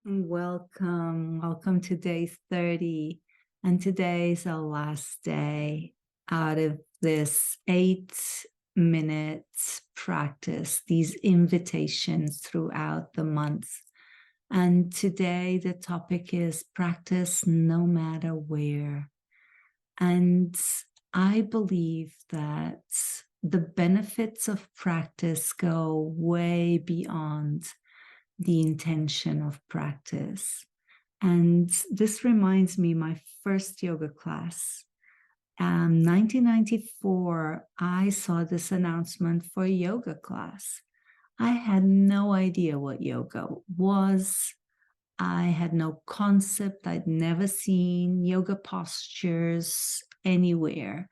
Welcome to day 30. And today's our last day out of this 8 minutes practice, these invitations throughout the month. And today the topic is practice no matter where. And I believe that the benefits of practice go way beyond the intention of practice. And this reminds me my first yoga class. 1994, I saw this announcement for a yoga class. I had no idea what yoga was. I had no concept. I'd never seen yoga postures anywhere.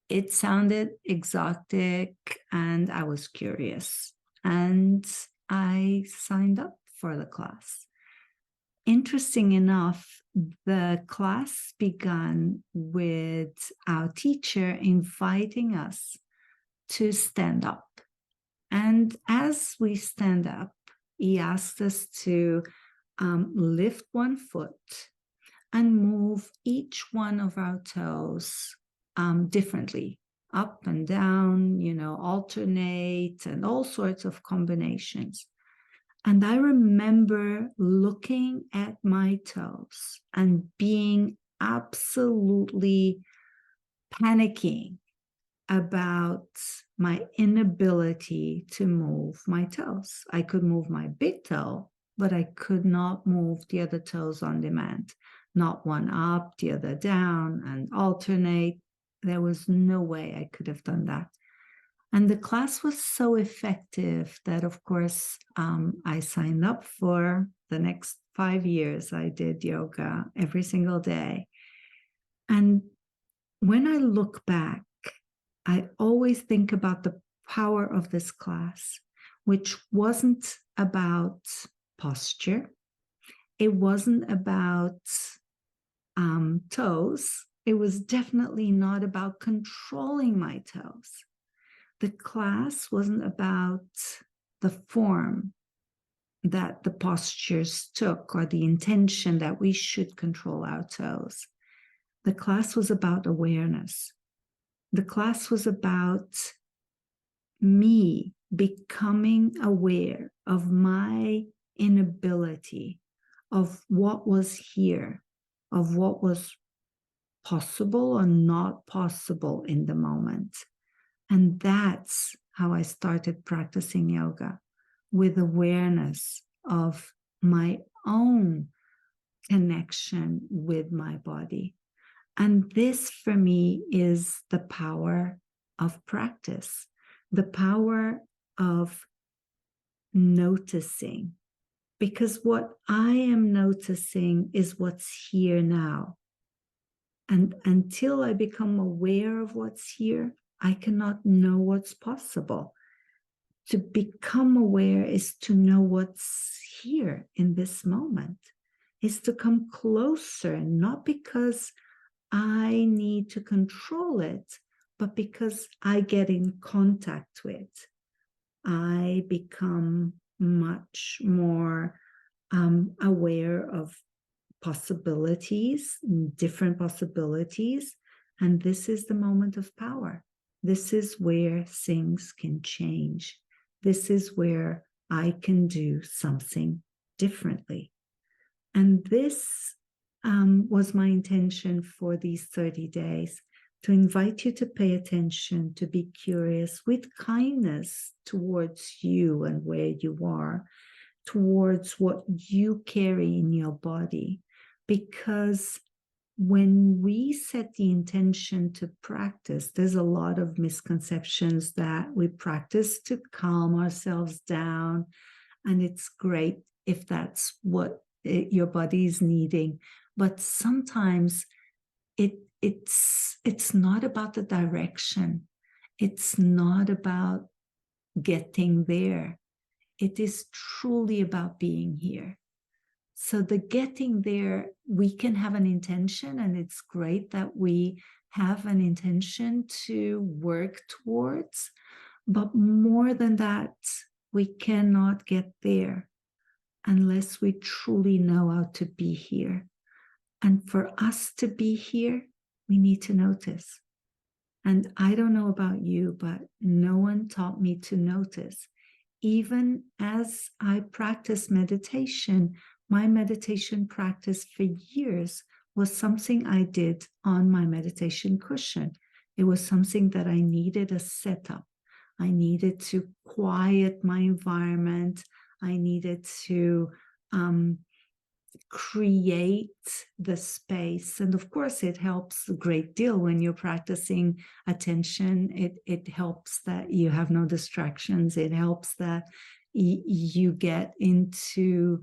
It sounded exotic, and I was curious. And I signed up for the class. Interesting enough, the class began with our teacher inviting us to stand up. And as we stand up, he asked us to lift one foot and move each one of our toes differently, up and down, alternate, and all sorts of combinations. And I remember looking at my toes and being absolutely panicking about my inability to move my toes. I could move my big toe, but I could not move the other toes on demand. Not one up, the other down, and alternate. There was no way I could have done that. And the class was so effective that, of course, I signed up for the next 5 years. I did yoga every single day. And when I look back, I always think about the power of this class, which wasn't about posture. It wasn't about toes. It was definitely not about controlling my toes. The class wasn't about the form that the postures took or the intention that we should control our toes. The class was about awareness. The class was about me becoming aware of my inability, of what was here, of what was possible or not possible in the moment. And that's how I started practicing yoga, with awareness of my own connection with my body. And this, for me, is the power of practice, the power of noticing. Because what I am noticing is what's here now. And until I become aware of what's here, I cannot know what's possible. To become aware is to know what's here in this moment, is to come closer, not because I need to control it, but because I get in contact with. I become much more aware of possibilities, different possibilities. And this is the moment of power. This is where things can change. This is where I can do something differently. And this was my intention for these 30 days, to invite you to pay attention, to be curious with kindness towards you and where you are, towards what you carry in your body. Because when we set the intention to practice, there's a lot of misconceptions that we practice to calm ourselves down. And it's great if that's what your body is needing. But sometimes it's not about the direction. It's not about getting there. It is truly about being here. So the getting there, we can have an intention, and it's great that we have an intention to work towards. But more than that, we cannot get there unless we truly know how to be here. And for us to be here, we need to notice. And I don't know about you, but no one taught me to notice. Even as I practice meditation, my meditation practice for years was something I did on my meditation cushion. It was something that I needed a setup. I needed to quiet my environment. I needed to create the space. And of course, it helps a great deal when you're practicing attention. It helps that you have no distractions. It helps that you get into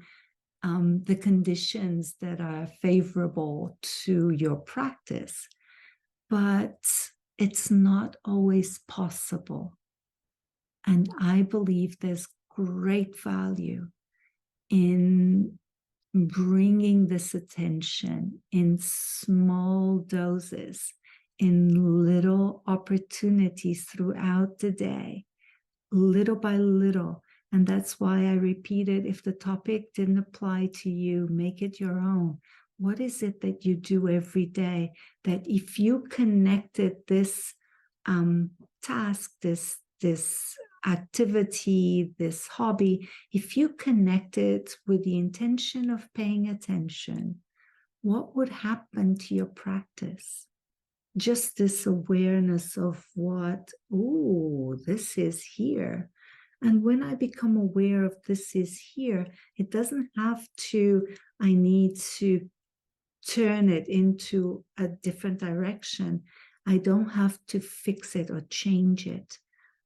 the conditions that are favorable to your practice. But it's not always possible. And I believe there's great value in bringing this attention in small doses, in little opportunities throughout the day, little by little. And that's why I repeated, if the topic didn't apply to you, make it your own. What is it that you do every day that if you connected this task, this activity, this hobby, if you connect it with the intention of paying attention, what would happen to your practice? Just this awareness of what, oh, this is here. And when I become aware of this is here, it doesn't have to, I need to turn it into a different direction. I don't have to fix it or change it.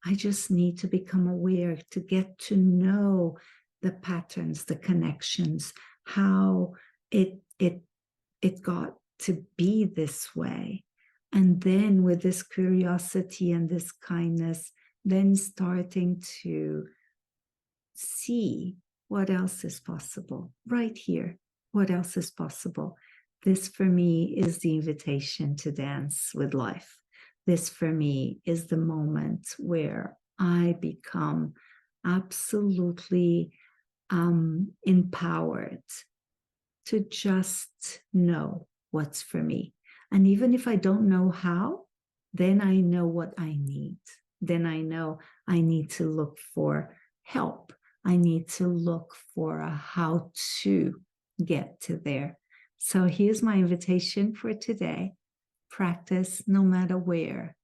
I just need to become aware, to get to know the patterns, the connections, how it got to be this way. And then with this curiosity and this kindness, then starting to see what else is possible right here. What else is possible? This for me is the invitation to dance with life. This for me is the moment where I become absolutely empowered to just know what's for me. And even if I don't know how, then I know what I need. Then I know I need to look for help. I need to look for a how to get to there. So here's my invitation for today. Practice no matter where.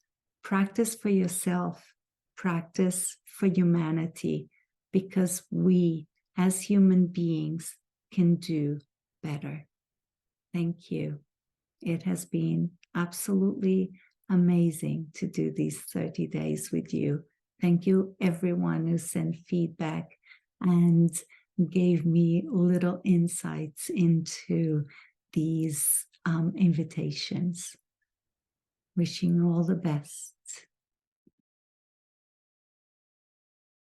Practice for yourself. Practice for humanity, because we as human beings can do better. Thank you. It has been absolutely amazing to do these 30 days with you. Thank you, everyone who sent feedback and gave me little insights into these invitations. Wishing you all the best.